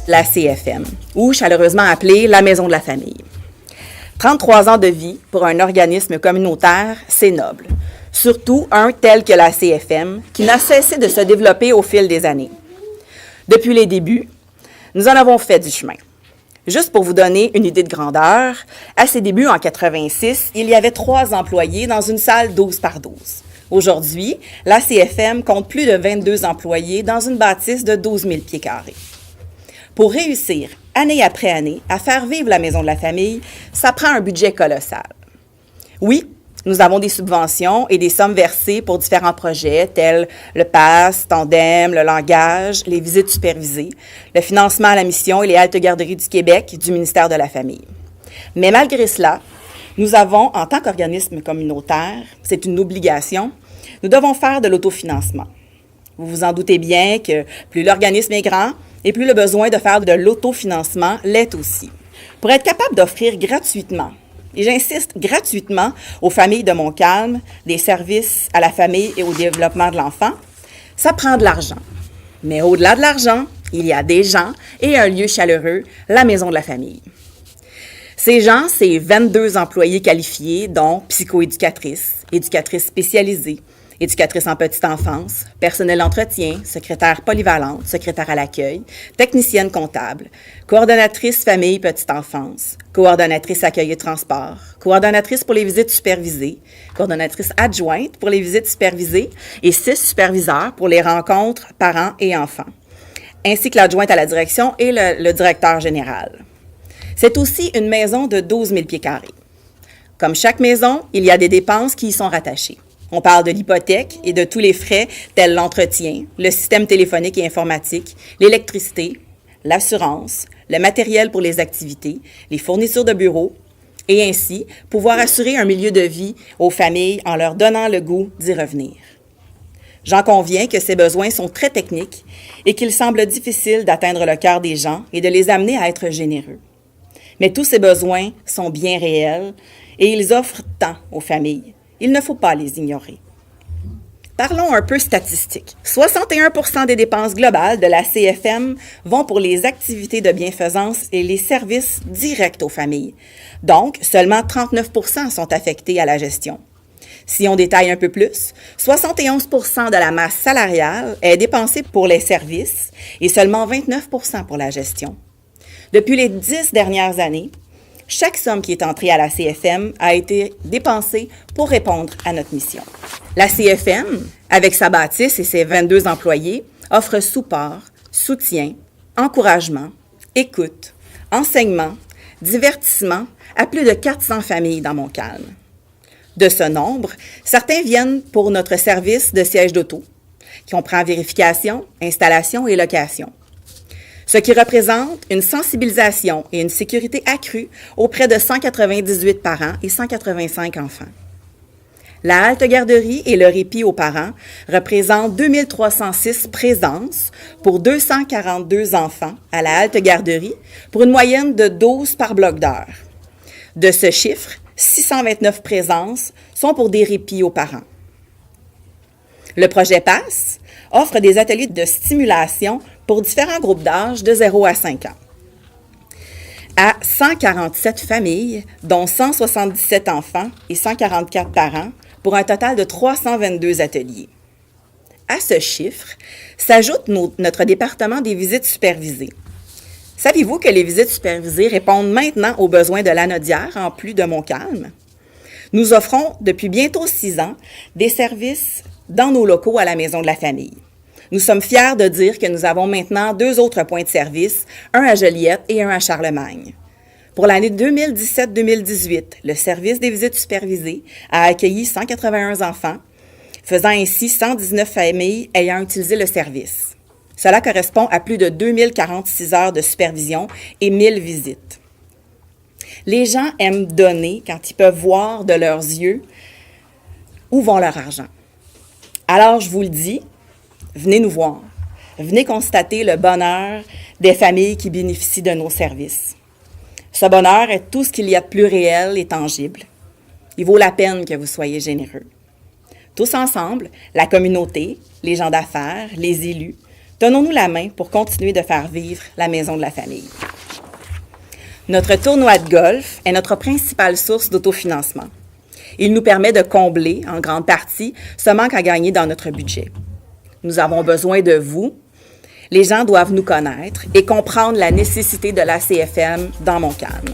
la CFM, ou chaleureusement appelée la Maison de la famille. 33 ans de vie pour un organisme communautaire, c'est noble. Surtout un tel que la CFM, qui n'a cessé de se développer au fil des années. Depuis les débuts, nous en avons fait du chemin. Juste pour vous donner une idée de grandeur, à ses débuts en 86, il y avait 3 employés dans une salle 12 par 12. Aujourd'hui, la CFM compte plus de 22 employés dans une bâtisse de 12 000 pieds carrés. Pour réussir, année après année, à faire vivre la Maison de la famille, ça prend un budget colossal. Oui, nous avons des subventions et des sommes versées pour différents projets tels le PASS, Tandem, le langage, les visites supervisées, le financement à la mission et les haltes garderies du Québec du ministère de la Famille. Mais malgré cela, nous avons, en tant qu'organisme communautaire, c'est une obligation, nous devons faire de l'autofinancement. Vous vous en doutez bien que plus l'organisme est grand et plus le besoin de faire de l'autofinancement l'est aussi. Pour être capable d'offrir gratuitement, et j'insiste gratuitement aux familles de Montcalm, des services à la famille et au développement de l'enfant, ça prend de l'argent. Mais au-delà de l'argent, il y a des gens et un lieu chaleureux, la Maison de la famille. Ces gens, c'est 22 employés qualifiés, dont psychoéducatrices, éducatrices spécialisées, éducatrice en petite enfance, personnel d'entretien, secrétaire polyvalente, secrétaire à l'accueil, technicienne comptable, coordonnatrice famille petite enfance, coordonnatrice accueil et transport, coordonnatrice pour les visites supervisées, coordonnatrice adjointe pour les visites supervisées et 6 superviseurs pour les rencontres parents et enfants, ainsi que l'adjointe à la direction et le directeur général. C'est aussi une maison de 12 000 pieds carrés. Comme chaque maison, il y a des dépenses qui y sont rattachées. On parle de l'hypothèque et de tous les frais tels l'entretien, le système téléphonique et informatique, l'électricité, l'assurance, le matériel pour les activités, les fournitures de bureau, et ainsi pouvoir assurer un milieu de vie aux familles en leur donnant le goût d'y revenir. J'en conviens que ces besoins sont très techniques et qu'il semble difficile d'atteindre le cœur des gens et de les amener à être généreux. Mais tous ces besoins sont bien réels et ils offrent tant aux familles. Il ne faut pas les ignorer. Parlons un peu statistiques. 61% des dépenses globales de la CFM vont pour les activités de bienfaisance et les services directs aux familles. Donc, seulement 39% sont affectés à la gestion. Si on détaille un peu plus, 71% de la masse salariale est dépensée pour les services et seulement 29% pour la gestion. Depuis les 10 dernières années, chaque somme qui est entrée à la CFM a été dépensée pour répondre à notre mission. La CFM, avec sa bâtisse et ses 22 employés, offre support, soutien, encouragement, écoute, enseignement, divertissement à plus de 400 familles dans Montcalm. De ce nombre, certains viennent pour notre service de siège d'auto, qui comprend vérification, installation et location. Ce qui représente une sensibilisation et une sécurité accrue auprès de 198 parents et 185 enfants. La halte garderie et le répit aux parents représentent 2306 présences pour 242 enfants à la halte garderie pour une moyenne de 12 par bloc d'heure. De ce chiffre, 629 présences sont pour des répits aux parents. Le projet PASS offre des ateliers de stimulation pour différents groupes d'âge de 0 à 5 ans. À 147 familles, dont 177 enfants et 144 parents, pour un total de 322 ateliers. À ce chiffre s'ajoute notre département des visites supervisées. Saviez-vous que les visites supervisées répondent maintenant aux besoins de Lanaudière en plus de Montcalm? Nous offrons depuis bientôt 6 ans des services dans nos locaux à la Maison de la famille. Nous sommes fiers de dire que nous avons maintenant 2 autres points de service, un à Joliette et un à Charlemagne. Pour l'année 2017-2018, le service des visites supervisées a accueilli 181 enfants, faisant ainsi 119 familles ayant utilisé le service. Cela correspond à plus de 2046 heures de supervision et 1000 visites. Les gens aiment donner quand ils peuvent voir de leurs yeux où vont leur argent. Alors, je vous le dis, venez nous voir. Venez constater le bonheur des familles qui bénéficient de nos services. Ce bonheur est tout ce qu'il y a de plus réel et tangible. Il vaut la peine que vous soyez généreux. Tous ensemble, la communauté, les gens d'affaires, les élus, Tenons-nous la main pour continuer de faire vivre la maison de la famille. Notre tournoi de golf est notre principale source d'autofinancement. Il nous permet de combler, en grande partie, ce manque à gagner dans notre budget. Nous avons besoin de vous. Les gens doivent nous connaître et comprendre la nécessité de la CFM dans Montcalm.